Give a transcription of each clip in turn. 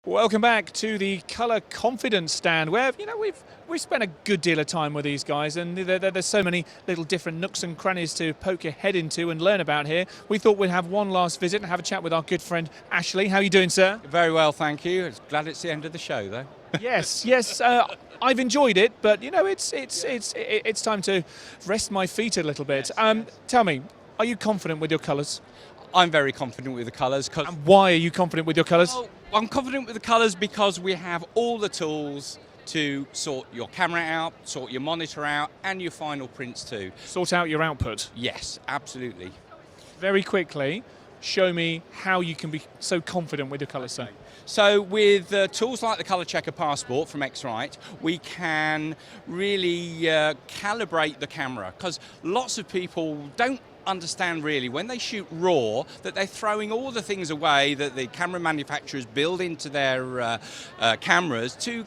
Welcome back to the Colour Confidence stand, where we've spent a good deal of time with these guys, and there's so many little different nooks and crannies to poke your head into and learn about here. We thought we'd have one last visit and have a chat with our good friend Ashley. How are you doing, sir? Very well, thank you. Glad it's the end of the show, though. Yes. I've enjoyed it, but it's time to rest my feet a little bit. Tell me, are you confident with your colours? I'm very confident with the colours. And why are you confident with your colours? Well, I'm confident with the colours because we have all the tools to sort your camera out, sort your monitor out, and your final prints too. Sort out your output? Yes, absolutely. Very quickly, show me how you can be so confident with your colours, sir. So with tools like the Colour Checker Passport from X-Rite, we can really calibrate the camera, because lots of people don't understand really when they shoot raw that they're throwing all the things away that the camera manufacturers build into their cameras to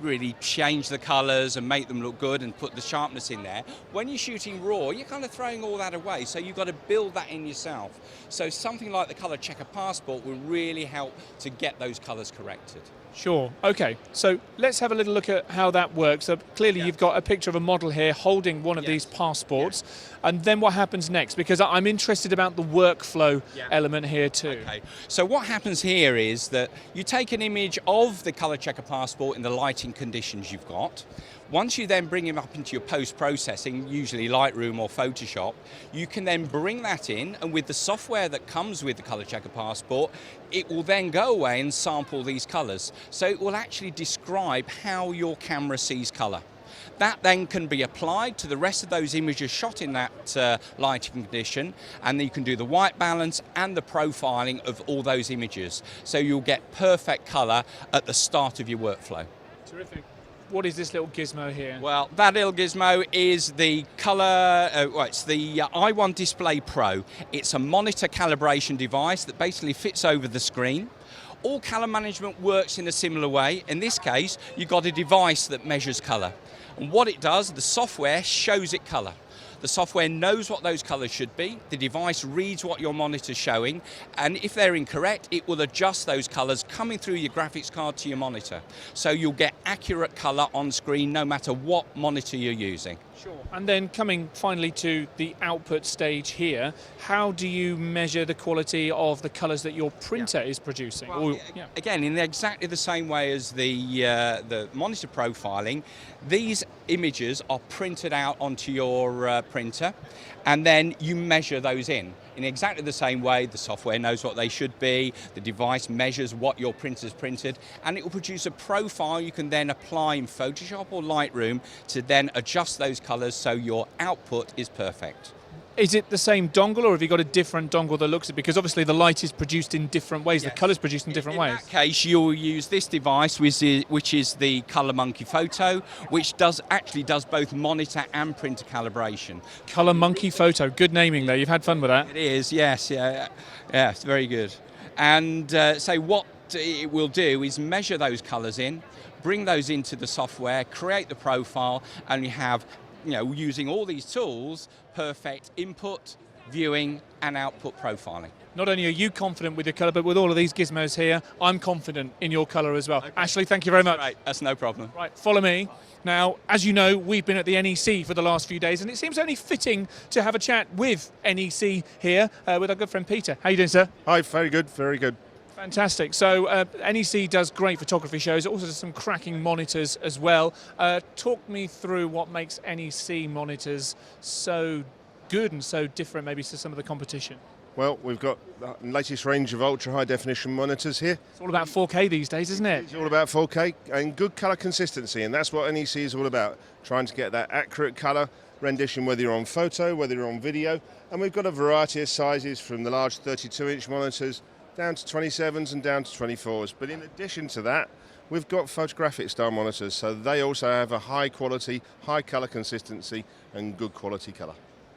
really change the colours and make them look good and put the sharpness in there. When you're shooting raw, you're kind of throwing all that away, so you've got to build that in yourself. So something like the Colour Checker Passport will really help to get those colours corrected. Sure. Okay, so let's have a little look at how that works. Clearly you've got a picture of a model here holding one of these passports, and then what happens next? Because I'm interested about the workflow element here too. Okay, so what happens here is that you take an image of the Colour Checker Passport in the lighting conditions you've got. Once you then bring them up into your post-processing, usually Lightroom or Photoshop, you can then bring that in, and with the software that comes with the Colour Checker Passport, it will then go away and sample these colours. So it will actually describe how your camera sees colour. That then can be applied to the rest of those images shot in that lighting condition, and then you can do the white balance and the profiling of all those images. So you'll get perfect colour at the start of your workflow. Terrific. What is this little gizmo here? Well, that little gizmo is the colour, it's the i1 Display Pro. It's a monitor calibration device that basically fits over the screen. All colour management works in a similar way. In this case, you've got a device that measures colour. And what it does, the software shows it colour. The software knows what those colours should be, the device reads what your monitor's showing, and if they're incorrect, it will adjust those colours coming through your graphics card to your monitor. So you'll get accurate colour on screen no matter what monitor you're using. Sure. And then coming finally to the output stage here, how do you measure the quality of the colours that your printer is producing? Well, again, in exactly the same way as the monitor profiling, these images are printed out onto your printer, and then you measure those in exactly the same way. The software knows what they should be, the device measures what your printer's printed, and it will produce a profile you can then apply in Photoshop or Lightroom to then adjust those colours so your output is perfect. Is it the same dongle, or have you got a different dongle that looks at it? Because obviously the light is produced in different ways, the colour's produced in different ways. In that case, you'll use this device, which is the Colour Monkey Photo, which actually does both monitor and printer calibration. Colour Monkey Photo, good naming there. You've had fun with that. It is, yes, it's very good. And so what it will do is measure those colours in, bring those into the software, create the profile, and you have, using all these tools, perfect input, viewing, and output profiling. Not only are you confident with your colour, but with all of these gizmos here, I'm confident in your colour as well. Okay. Ashley, thank you very much. Right, that's no problem. Right, follow me. Now, as you know, we've been at the NEC for the last few days, and it seems only fitting to have a chat with NEC here with our good friend Peter. How are you doing, sir? Hi, very good, very good. Fantastic. So NEC does great photography shows. It also does some cracking monitors as well. Talk me through what makes NEC monitors so good and so different maybe to some of the competition. Well, we've got the latest range of ultra-high definition monitors here. It's all about 4K these days, isn't it? It's all about 4K and good colour consistency, and that's what NEC is all about, trying to get that accurate colour rendition, whether you're on photo, whether you're on video. And we've got a variety of sizes from the large 32-inch monitors down to 27s and down to 24s. But in addition to that, we've got photographic style monitors, so they also have a high quality, high colour consistency and good quality colour.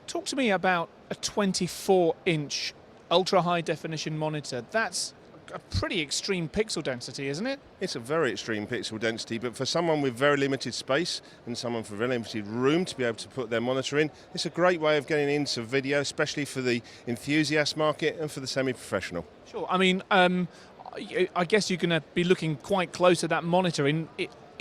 Talk to me about a 24-inch ultra high definition monitor. That's a pretty extreme pixel density, isn't it? It's a very extreme pixel density, but for someone with very limited space and someone for very limited room to be able to put their monitor in, it's a great way of getting into video, especially for the enthusiast market and for the semi-professional. Sure. I mean, I guess you're going to be looking quite close at that monitor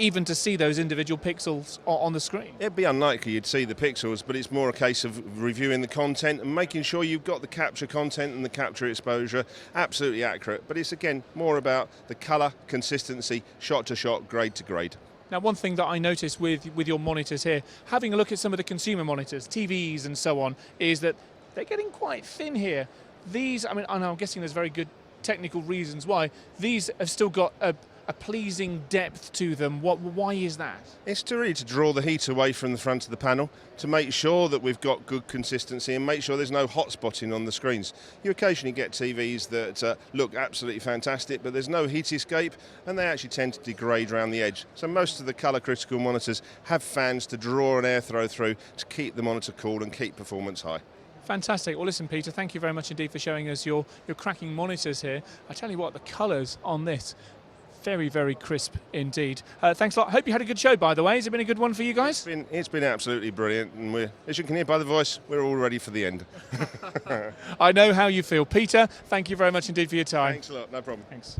even to see those individual pixels on the screen. It'd be unlikely you'd see the pixels, but it's more a case of reviewing the content and making sure you've got the capture content and the capture exposure absolutely accurate. But it's again more about the colour, consistency, shot to shot, grade to grade. Now, one thing that I noticed with your monitors here, having a look at some of the consumer monitors, TVs and so on, is that they're getting quite thin here. These, I mean, I'm guessing there's very good technical reasons why. These have still got a pleasing depth to them. Why is that? It's to draw the heat away from the front of the panel, to make sure that we've got good consistency and make sure there's no hot spotting on the screens. You occasionally get TVs that look absolutely fantastic, but there's no heat escape and they actually tend to degrade around the edge. So most of the colour critical monitors have fans to draw an airflow through to keep the monitor cool and keep performance high. Fantastic. Well, listen, Peter, thank you very much indeed for showing us your cracking monitors here. I tell you what, the colours on this, very, very crisp indeed. Thanks a lot. Hope you had a good show, by the way. Has it been a good one for you guys? It's been absolutely brilliant, and as you can hear by the voice, we're all ready for the end. I know how you feel. Peter, thank you very much indeed for your time. Thanks a lot, no problem. Thanks.